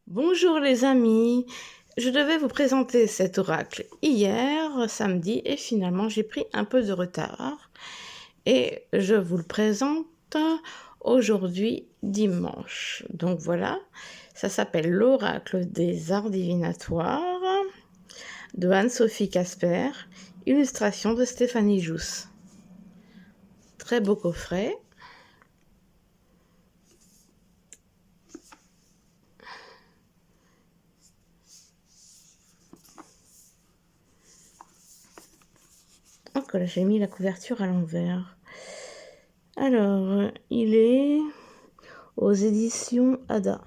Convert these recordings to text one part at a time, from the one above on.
Bonjour les amis, je devais vous présenter cet oracle hier, samedi, et finalement j'ai pris un peu de retard. Et je vous le présente aujourd'hui, dimanche. Donc voilà, ça s'appelle l'oracle des arts divinatoires de Anne-Sophie Casper, illustration de Stéphanie Jousse. Très beau coffret. Oh, que là, j'ai mis la couverture à l'envers. Alors, il est aux éditions Ada.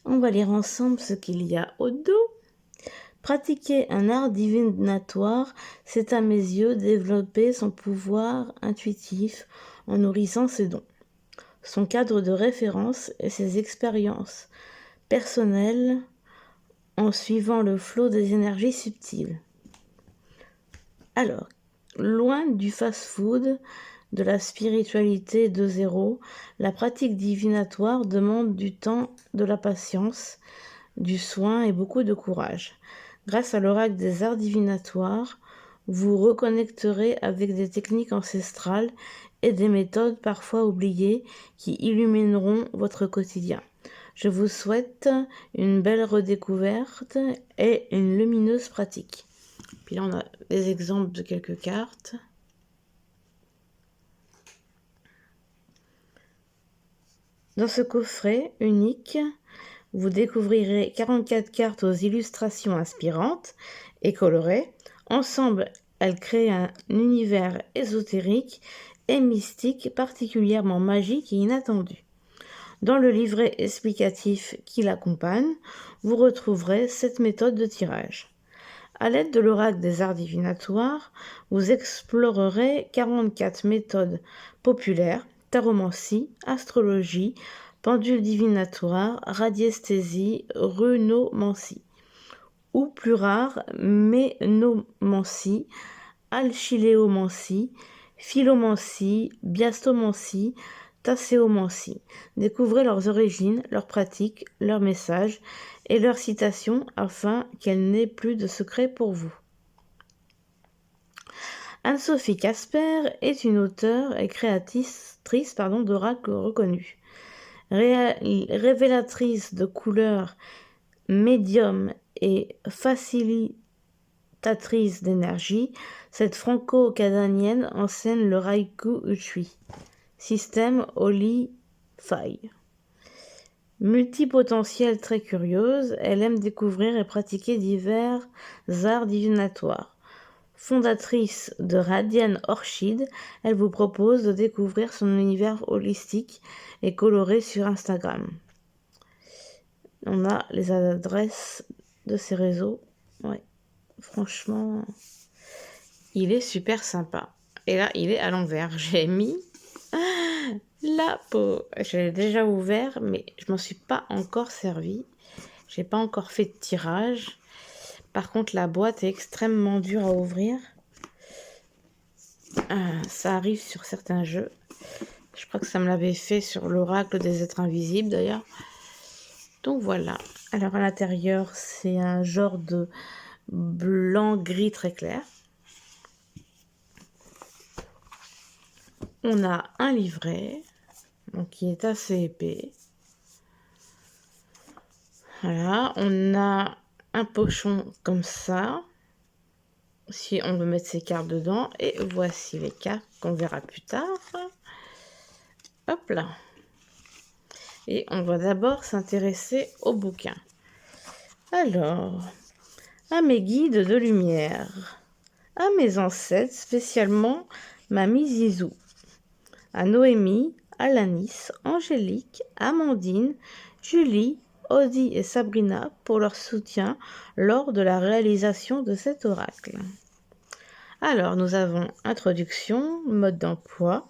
On va lire ensemble ce qu'il y a au dos. Pratiquer un art divinatoire, c'est à mes yeux développer son pouvoir intuitif en nourrissant ses dons, son cadre de référence et ses expériences personnelles en suivant le flot des énergies subtiles. Alors, loin du fast-food, de la spiritualité de zéro, la pratique divinatoire demande du temps, de la patience, du soin et beaucoup de courage. Grâce à l'oracle des arts divinatoires, vous reconnecterez avec des techniques ancestrales et des méthodes parfois oubliées qui illumineront votre quotidien. Je vous souhaite une belle redécouverte et une lumineuse pratique. Puis là, on a des exemples de quelques cartes. Dans ce coffret unique, vous découvrirez 44 cartes aux illustrations inspirantes et colorées. Ensemble, elles créent un univers ésotérique et mystique particulièrement magique et inattendu. Dans le livret explicatif qui l'accompagne, vous retrouverez cette méthode de tirage. À l'aide de l'oracle des arts divinatoires, vous explorerez 44 méthodes populaires, taromancie, astrologie, pendule divinatoire, radiesthésie, runomancie, ou plus rare, ménomancie, alchiléomancie, philomancie, biastomancie, tasséomancie. Découvrez leurs origines, leurs pratiques, leurs messages et leurs citations afin qu'elles n'aient plus de secret pour vous. Anne-Sophie Casper est une auteure et créatrice d'oracles reconnue. Révélatrice de couleurs, médium et facilitatrice d'énergie, cette franco-canadienne enseigne le Raikou Ushui, système Holy Fire. Multipotentielle très curieuse, elle aime découvrir et pratiquer divers arts divinatoires. Fondatrice de Radian Orchid, elle vous propose de découvrir son univers holistique et coloré sur Instagram. On a les adresses de ses réseaux. Ouais, franchement, il est super sympa. Et là, il est à l'envers. J'ai mis la peau. Je l'ai déjà ouvert, mais je m'en suis pas encore servi. J'ai pas encore fait de tirage. Par contre, la boîte est extrêmement dure à ouvrir. Ça arrive sur certains jeux. Je crois que ça me l'avait fait sur l'oracle des êtres invisibles d'ailleurs. Donc voilà. Alors à l'intérieur, c'est un genre de blanc-gris très clair. On a un livret, donc qui est assez épais. Voilà, on a un pochon comme ça, si on veut mettre ses cartes dedans. Et voici les cartes qu'on verra plus tard. Hop là. Et on va d'abord s'intéresser au bouquin. Alors, à mes guides de lumière, à mes ancêtres, spécialement Mamie Zizou, à Noémie, Alanis, Angélique, Amandine, Julie, Audie et Sabrina pour leur soutien lors de la réalisation de cet oracle. Alors, nous avons introduction, mode d'emploi,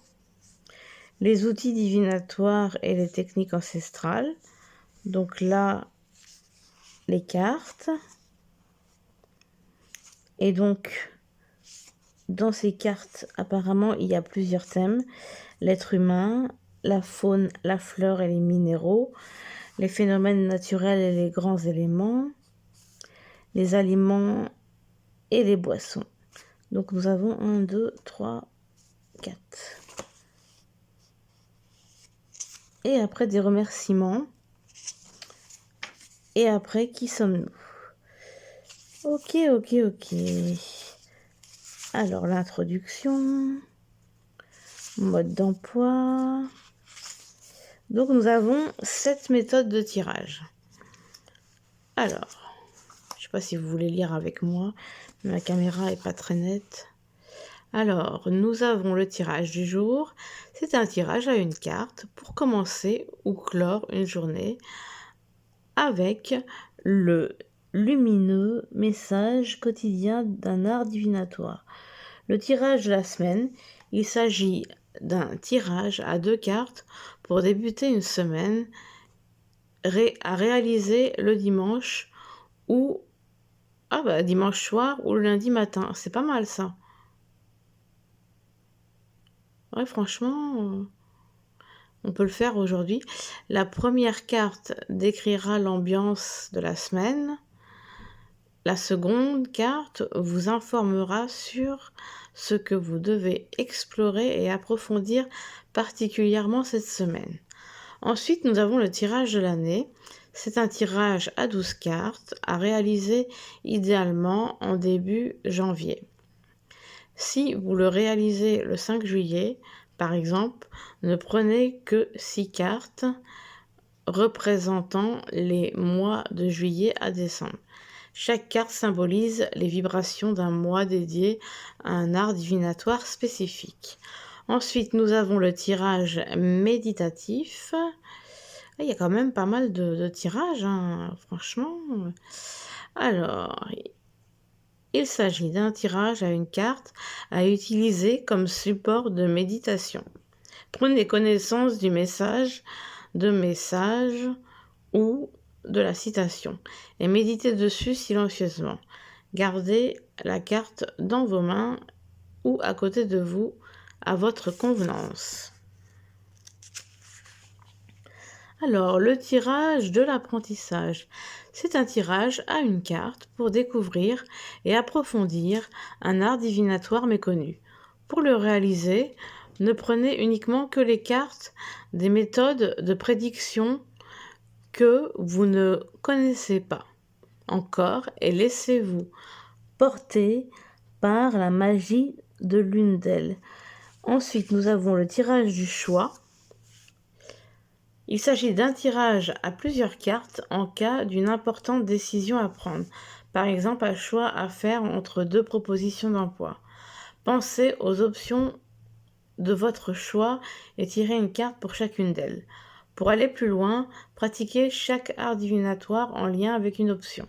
les outils divinatoires et les techniques ancestrales. Donc là, les cartes. Et donc, dans ces cartes, apparemment, il y a plusieurs thèmes. L'être humain, la faune, la fleur et les minéraux, les phénomènes naturels et les grands éléments, les aliments et les boissons. Donc nous avons 1, 2, 3, 4. Et après des remerciements. Et après, qui sommes-nous? Ok. Alors l'introduction, mode d'emploi. Donc nous avons 7 méthodes de tirage. Alors, je ne sais pas si vous voulez lire avec moi, ma caméra est pas très nette. Alors, nous avons le tirage du jour. C'est un tirage à une carte pour commencer ou clore une journée avec le lumineux message quotidien d'un art divinatoire. Le tirage de la semaine, il s'agit d'un tirage à 2 cartes pour débuter une semaine à réaliser le dimanche ou dimanche soir ou le lundi matin. C'est pas mal ça. Ouais, franchement, on peut le faire aujourd'hui. La première carte décrira l'ambiance de la semaine. La seconde carte vous informera sur ce que vous devez explorer et approfondir particulièrement cette semaine. Ensuite, nous avons le tirage de l'année. C'est un tirage à 12 cartes à réaliser idéalement en début janvier. Si vous le réalisez le 5 juillet, par exemple, ne prenez que 6 cartes représentant les mois de juillet à décembre. Chaque carte symbolise les vibrations d'un mois dédié à un art divinatoire spécifique. Ensuite, nous avons le tirage méditatif. Il y a quand même pas mal de tirages, hein, franchement. Alors, il s'agit d'un tirage à une carte à utiliser comme support de méditation. Prenez connaissance du message ou de la citation et méditez dessus silencieusement. Gardez la carte dans vos mains ou à côté de vous à votre convenance. Alors, le tirage de l'apprentissage. C'est un tirage à une carte pour découvrir et approfondir un art divinatoire méconnu. Pour le réaliser, ne prenez uniquement que les cartes des méthodes de prédiction que vous ne connaissez pas encore et laissez-vous porter par la magie de l'une d'elles. Ensuite, nous avons le tirage du choix. Il s'agit d'un tirage à plusieurs cartes en cas d'une importante décision à prendre. Par exemple, un choix à faire entre 2 propositions d'emploi. Pensez aux options de votre choix et tirez une carte pour chacune d'elles. Pour aller plus loin, pratiquez chaque art divinatoire en lien avec une option.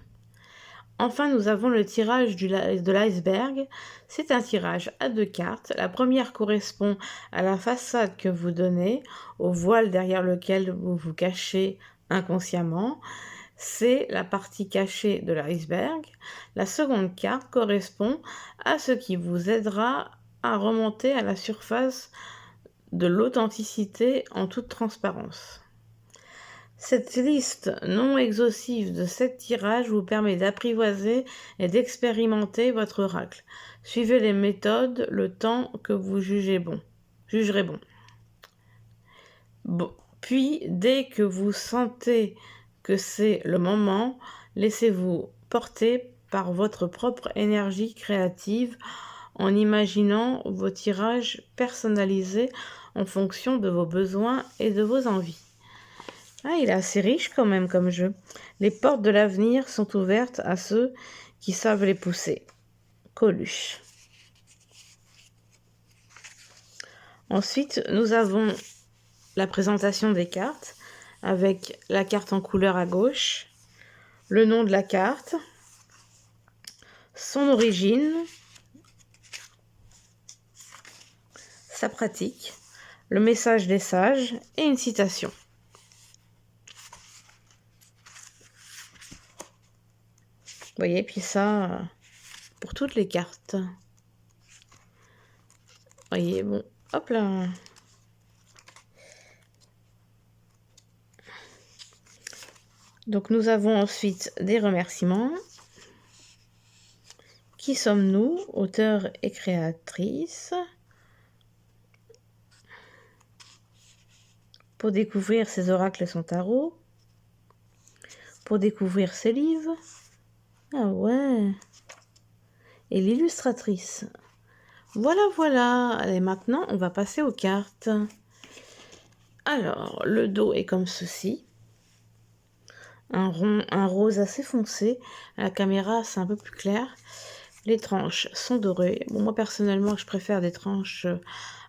Enfin, nous avons le tirage de l'iceberg. C'est un tirage à 2 cartes. La première correspond à la façade que vous donnez, au voile derrière lequel vous vous cachez inconsciemment. C'est la partie cachée de l'iceberg. La seconde carte correspond à ce qui vous aidera à remonter à la surface de l'authenticité en toute transparence. Cette liste non exhaustive de 7 tirages vous permet d'apprivoiser et d'expérimenter votre oracle. Suivez les méthodes le temps que vous jugerez bon. Puis, dès que vous sentez que c'est le moment, laissez-vous porter par votre propre énergie créative en imaginant vos tirages personnalisés en fonction de vos besoins et de vos envies. Il est assez riche quand même comme jeu. Les portes de l'avenir sont ouvertes à ceux qui savent les pousser. Coluche. Ensuite, nous avons la présentation des cartes avec la carte en couleur à gauche, le nom de la carte, son origine, sa pratique, le message des sages et une citation. Vous voyez, puis ça, pour toutes les cartes. Vous voyez, bon, hop là. Donc nous avons ensuite des remerciements. Qui sommes-nous, auteurs et créatrices? Pour découvrir ces oracles et son tarot. Pour découvrir ces livres. Ah ouais. Et l'illustratrice. Voilà, voilà. Et maintenant, on va passer aux cartes. Alors, le dos est comme ceci. Un rond, un rose assez foncé. À la caméra, c'est un peu plus clair. Les tranches sont dorées. Bon, moi, personnellement, je préfère des tranches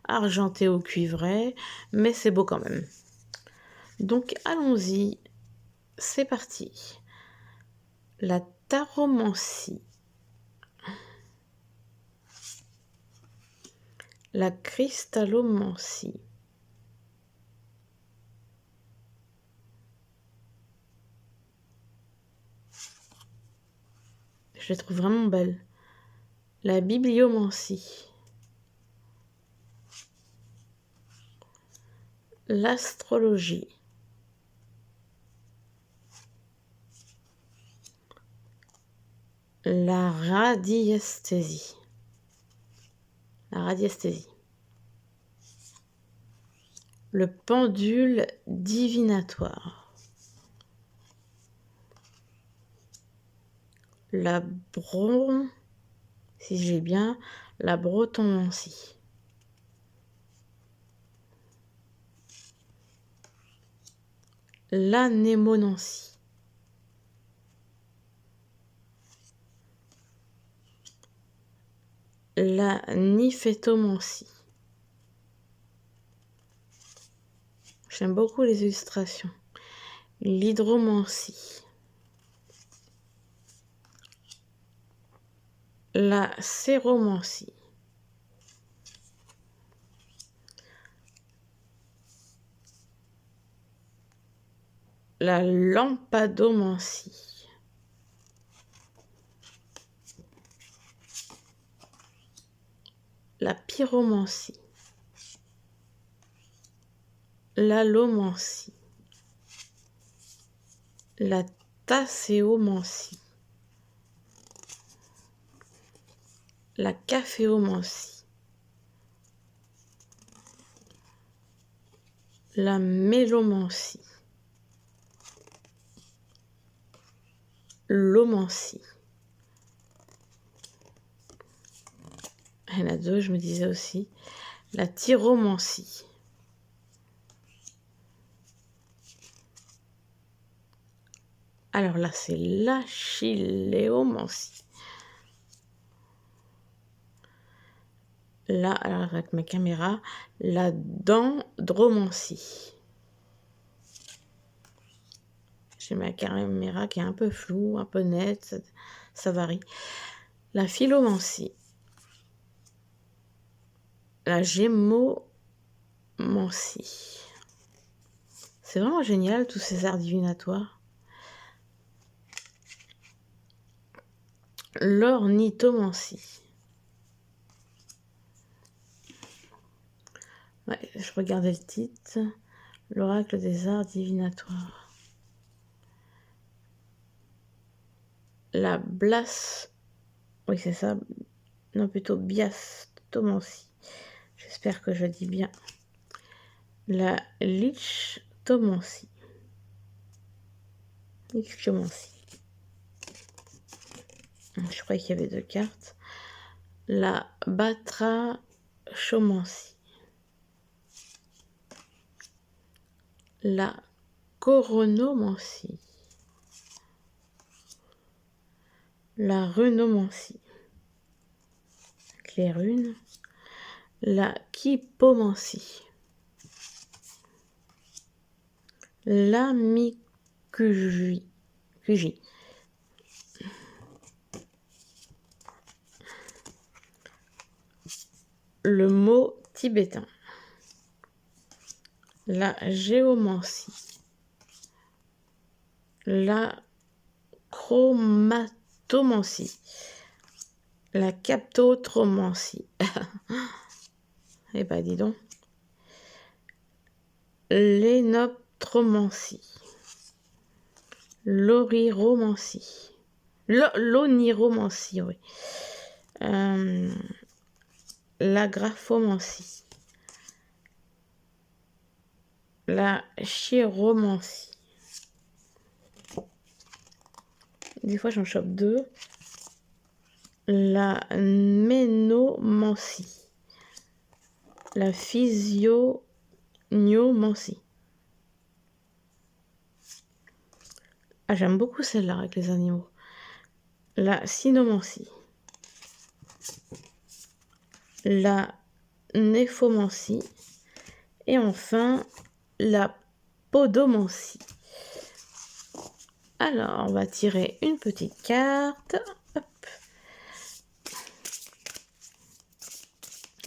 argentées ou cuivrées. Mais c'est beau quand même. Donc, allons-y. C'est parti. La taromancie. La cristallomancie. Je les trouve vraiment belles. La bibliomancie. L'astrologie. La radiesthésie. La radiesthésie. Le pendule divinatoire. La si j'ai bien, la bretonmancie. L'anémonancie. La niphétomancie. J'aime beaucoup les illustrations. L'hydromancie. La séromancie. La lampadomancie. La pyromancie. L'allomancie. La tasséomancie. La caféomancie. La mélomancie. L'omancie. Il y en a deux, je me disais aussi. La tyromancie. Alors là, c'est l'achilléomancie. Là, alors avec ma caméra, la dendromancie. J'ai ma caméra qui est un peu floue, un peu nette, ça varie. La philomancie. La gémeaumancie. C'est vraiment génial, tous ces arts divinatoires. L'ornithomancie. Ouais, je regardais le titre. L'oracle des arts divinatoires. La oui, c'est ça. Non, plutôt biastomancie. J'espère que je dis bien. La lichtomancie. Lichtomancie. Je croyais qu'il y avait deux cartes. La batrachomancie. La coronomancie. La runomancie. Les runes. La kypomancie. La mikuji. Le mot tibétain. La géomancie. La chromatomancie. La captotromancie. Eh ben, dis donc. L'énoptromancie. l'oriromancie. L'oniromancie, oui. La graphomancie. La chiromancie. Des fois, j'en chope deux. La ménomancie. La physiognomancie. Ah, j'aime beaucoup celle-là avec les animaux. La cynomancie. La néphomancie. Et enfin, la podomancie. Alors, on va tirer une petite carte. Hop.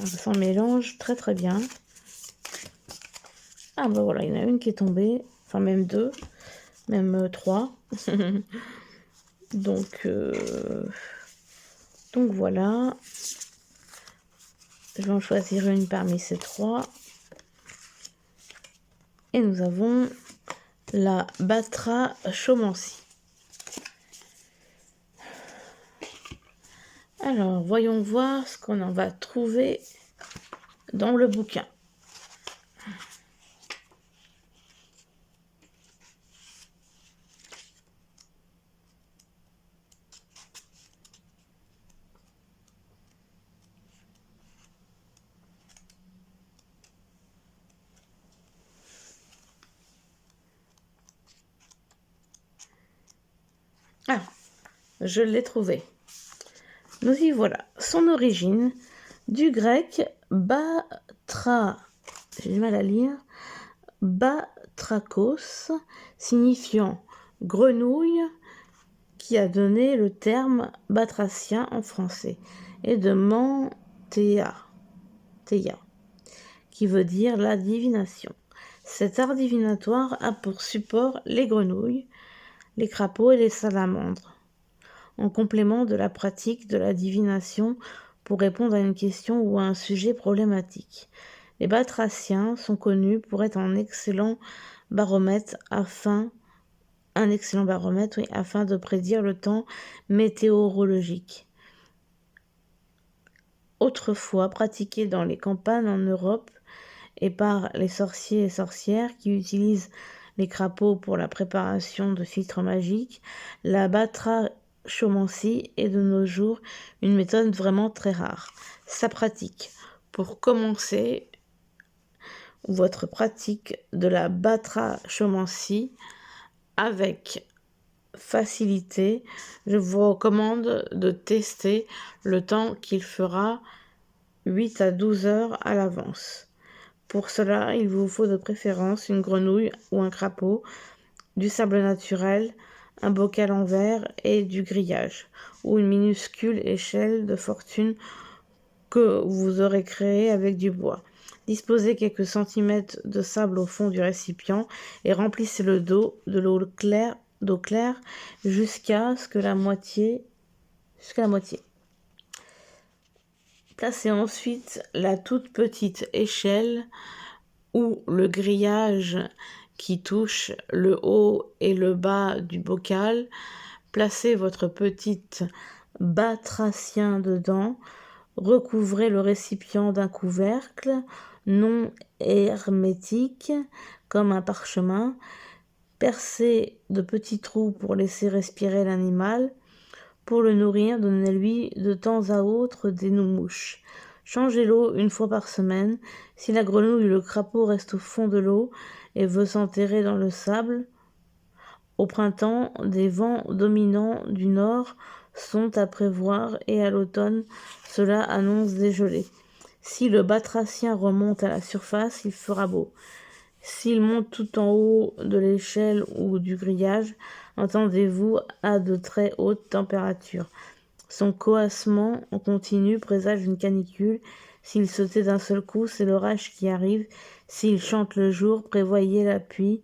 Ça mélange très très bien. Ah bah voilà, il y en a une qui est tombée. Enfin, même deux. Même trois. Donc voilà. Je vais en choisir une parmi ces trois. Et nous avons la batrachomancie. Alors, voyons voir ce qu'on en va trouver dans le bouquin. Ah, je l'ai trouvé. Nous y voilà. Son origine, du grec j'ai du mal à lire, batrakos, signifiant grenouille, qui a donné le terme batracien en français, et de mantéa, qui veut dire la divination. Cet art divinatoire a pour support les grenouilles, les crapauds et les salamandres, en complément de la pratique de la divination pour répondre à une question ou à un sujet problématique. Les batraciens sont connus pour être un excellent baromètre afin de prédire le temps météorologique. Autrefois pratiqué dans les campagnes en Europe et par les sorciers et sorcières qui utilisent les crapauds pour la préparation de filtres magiques, la batrachomancie est de nos jours une méthode vraiment très rare. Sa pratique. Pour commencer votre pratique de la batrachomancie avec facilité, je vous recommande de tester le temps qu'il fera 8 à 12 heures à l'avance. Pour cela, il vous faut de préférence une grenouille ou un crapaud, du sable naturel, un bocal en verre et du grillage, ou une minuscule échelle de fortune que vous aurez créée avec du bois. Disposez quelques centimètres de sable au fond du récipient et remplissez le dos de l'eau claire jusqu'à la moitié. Placez ensuite la toute petite échelle ou le grillage qui touche le haut et le bas du bocal. Placez votre petite batracien dedans. Recouvrez le récipient d'un couvercle non hermétique comme un parchemin. Percez de petits trous pour laisser respirer l'animal. Pour le nourrir, donnez-lui de temps à autre des mouches. Changez l'eau une fois par semaine. Si la grenouille ou le crapaud reste au fond de l'eau et veut s'enterrer dans le sable, au printemps, des vents dominants du nord sont à prévoir et à l'automne, cela annonce des gelées. Si le batracien remonte à la surface, il fera beau. S'il monte tout en haut de l'échelle ou du grillage, attendez-vous à de très hautes températures. Son coassement en continu présage une canicule. S'il se tait d'un seul coup, c'est l'orage qui arrive. S'il chante le jour, prévoyez la pluie.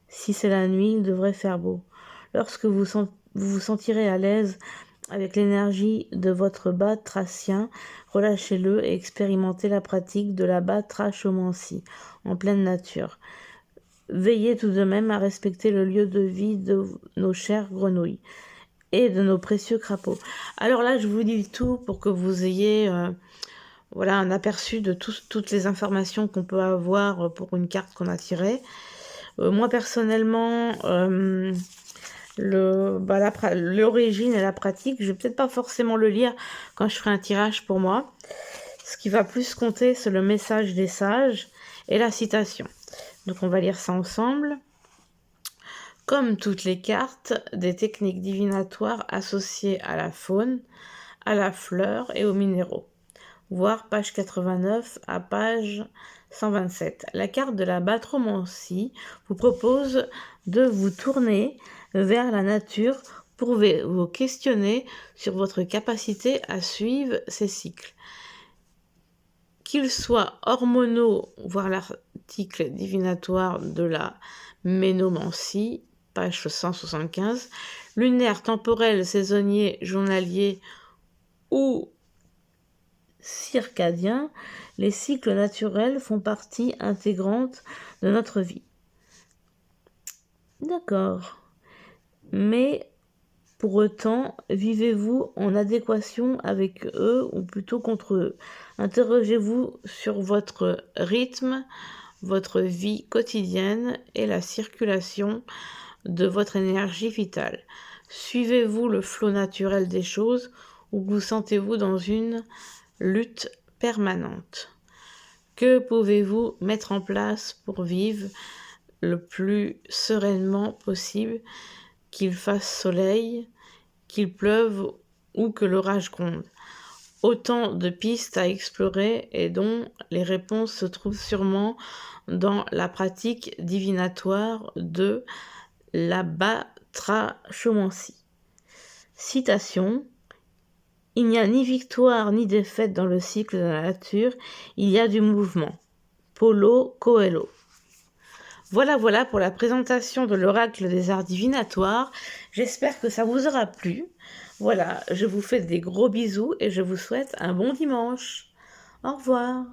Si c'est la nuit, il devrait faire beau. Lorsque vous vous sentirez à l'aise avec l'énergie de votre batracien, relâchez-le et expérimentez la pratique de la batrachomancie en pleine nature. veillez tout de même à respecter le lieu de vie de nos chères grenouilles et de nos précieux crapauds. Alors là, je vous dis tout pour que vous ayez voilà, un aperçu de toutes les informations qu'on peut avoir pour une carte qu'on a tirée. Moi, personnellement, l'origine et la pratique, je vais peut-être pas forcément le lire quand je ferai un tirage pour moi. Ce qui va plus compter, c'est le message des sages et la citation. Donc on va lire ça ensemble. Comme toutes les cartes, des techniques divinatoires associées à la faune, à la fleur et aux minéraux. Voir page 89 à page 127. La carte de la batromancie vous propose de vous tourner vers la nature pour vous questionner sur votre capacité à suivre ces cycles. Qu'ils soient hormonaux, voir l'article divinatoire de la ménomancie, page 175, lunaire, temporel, saisonnier, journalier ou circadien, les cycles naturels font partie intégrante de notre vie. D'accord. Mais pour autant, vivez-vous en adéquation avec eux ou plutôt contre eux? Interrogez-vous sur votre rythme, votre vie quotidienne et la circulation de votre énergie vitale. Suivez-vous le flot naturel des choses ou vous sentez-vous dans une lutte permanente? Que pouvez-vous mettre en place pour vivre le plus sereinement possible, qu'il fasse soleil, qu'il pleuve ou que l'orage gronde? Autant de pistes à explorer et dont les réponses se trouvent sûrement dans la pratique divinatoire de la batrachomancie. Citation: il n'y a ni victoire ni défaite dans le cycle de la nature, il y a du mouvement. Paulo Coelho. Voilà pour la présentation de l'oracle des arts divinatoires. J'espère que ça vous aura plu. Voilà, je vous fais des gros bisous et je vous souhaite un bon dimanche. Au revoir.